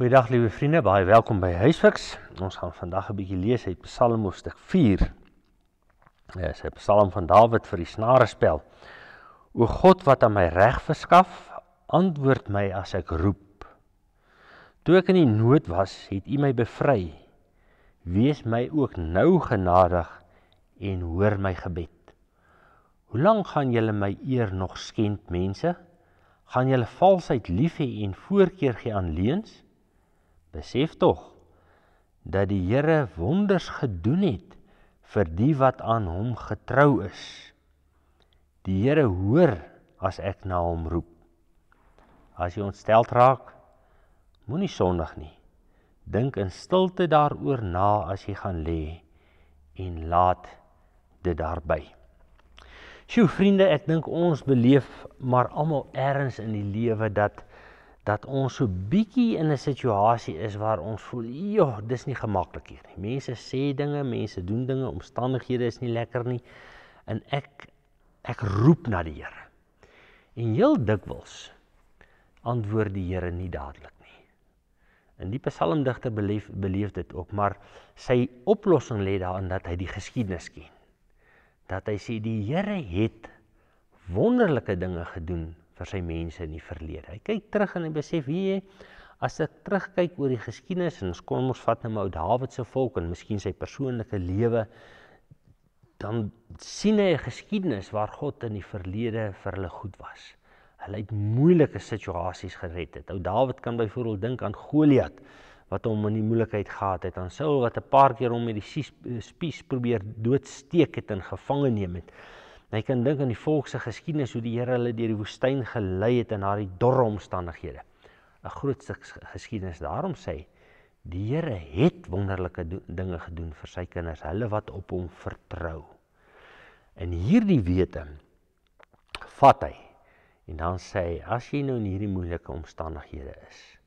Goeiedag liewe vriende, baie welkom by Huisfiks. Ons gaan vandag 'n bietjie lees uit Psalm hoofstuk 4. Dit is 'n Psalm van Dawid vir die snarespel. O God wat aan my reg verskaf, antwoord my as ek roep. Toe ek in die nood was, het U my bevry. Wees my ook nou genadig en hoor my gebed. Hoe lank gaan julle my eer nog skend, mense? Gaan julle valsheid lief hê en voorkeur gee aan leuns? Besef tog, dat die Here wonders gedoen het vir die wat aan hom getrou is. Die Here hoor as ek na hom roep. As jy ontsteld raak, moenie sondig nie. Dink in stilte daaroor na as jy gaan lê en laat dit daarby. Sjoe vriende, ek dink ons beleef maar almal ergens in die lewe dat ons so bietjie in 'n situasie is waar ons voel, dis nie gemaklik hier nie. Mense sê dinge, mense doen dinge, omstandighede is nie lekker nie, en ek roep na die Here. En heel dikwels antwoord die Here nie dadelik nie. En die psalmdigter beleef dit ook, maar sy oplossing lê daarin dat hy die geskiedenis ken. Dat hy sê, die Here het wonderlike dinge gedoen vir sy mense in die verlede. Hy kyk terug en hy besef, as ek terugkyk oor die geskiedenis, en kom ons vat nou ou Dawid se volk, en miskien sy persoonlike lewe, dan sien hy 'n geskiedenis waar God in die verlede vir hulle goed was. Hulle het moeilike situasies gered het. Ou Dawid kan byvoorbeeld dink aan Goliat, wat hom in die moeilikheid gehad het, aan Saul wat 'n paar keer hom met die spies probeer doodsteek het en gevange neem het. Hy kan dink aan die volk se geskiedenis, hoe die Here hulle deur die woestyn gelei het in daardie dorre omstandighede. 'n Groot stuk geskiedenis. Daarom sê hy, die Here het wonderlike dinge gedoen vir sy kinders, hulle wat op hom vertrou. En hierdie wete vat hy, en dan sê hy, as jy nou in hierdie moeilike omstandighede is,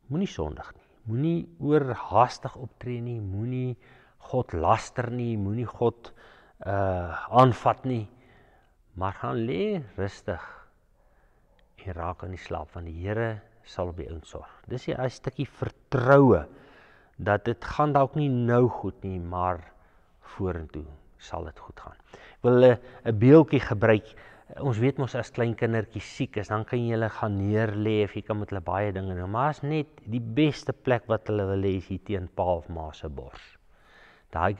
moenie sondig nie, moenie oorhaastig optree nie, moenie God laster nie, moenie God aanvat nie, maar gaan lê rustig en raak aan die slaap, want die Here sal op die ount sorg. Dis 'n stukkie vertroue, dat dit gaan dalk nie nou goed nie, maar vorentoe sal dit goed gaan. Ek wil 'n beeldjie gebruik. Ons weet mos as kleinkindertjies siek is, dan kan jy hulle gaan neerlê, of jy kan met hulle baie dinge doen, maar is net die beste plek wat hulle wil hê, is hier teen pa of ma se bors. Daai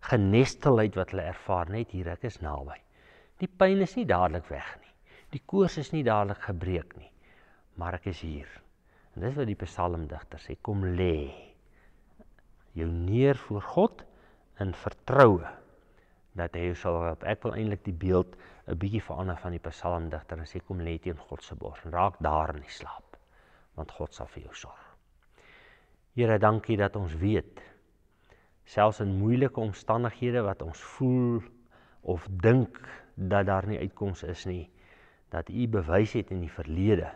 genestelheid wat hulle ervaar, net hier, ek is naby. Die pyn is nie dadelik weg nie. Die koors is nie dadelik gebreek nie. Maar ek is hier. En dis wat die psalmdigter sê, kom lê jou neer voor God in vertroue dat hy jou sal help. Ek wil eintlik die beeld 'n bietjie verander van die psalmdigter en sê, kom lê teen God se bors en raak daar in die slaap, want God sal vir jou sorg. Here, dankie dat ons weet, selfs in moeilike omstandighede wat ons voel of dink dat daar nie uitkoms is nie, dat U bewys het in die verlede,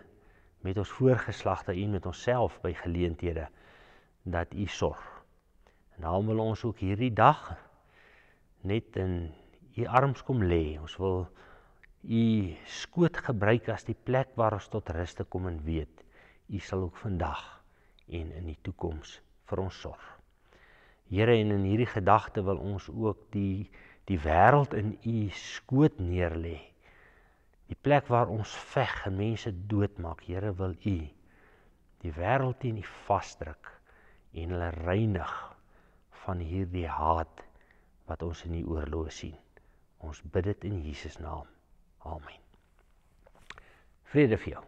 met ons voorgeslagte en met onsself by geleenthede, dat U sorg. En daarom wil ons ook hierdie dag net in U arms kom lê. Ons wil U skoot gebruik as die plek waar ons tot rus te kom en weet, U sal ook vandag en in die toekoms vir ons sorg. Here, en in hierdie gedagte wil ons ook die wêreld in U skoot neerlê. Die plek waar ons veg en mense doodmaak, Here, wil U die wêreld teen U vasdruk en hulle reinig van hierdie haat wat ons in die oorloë sien. Ons bid dit in Jesus naam. Amen. Vrede vir jou.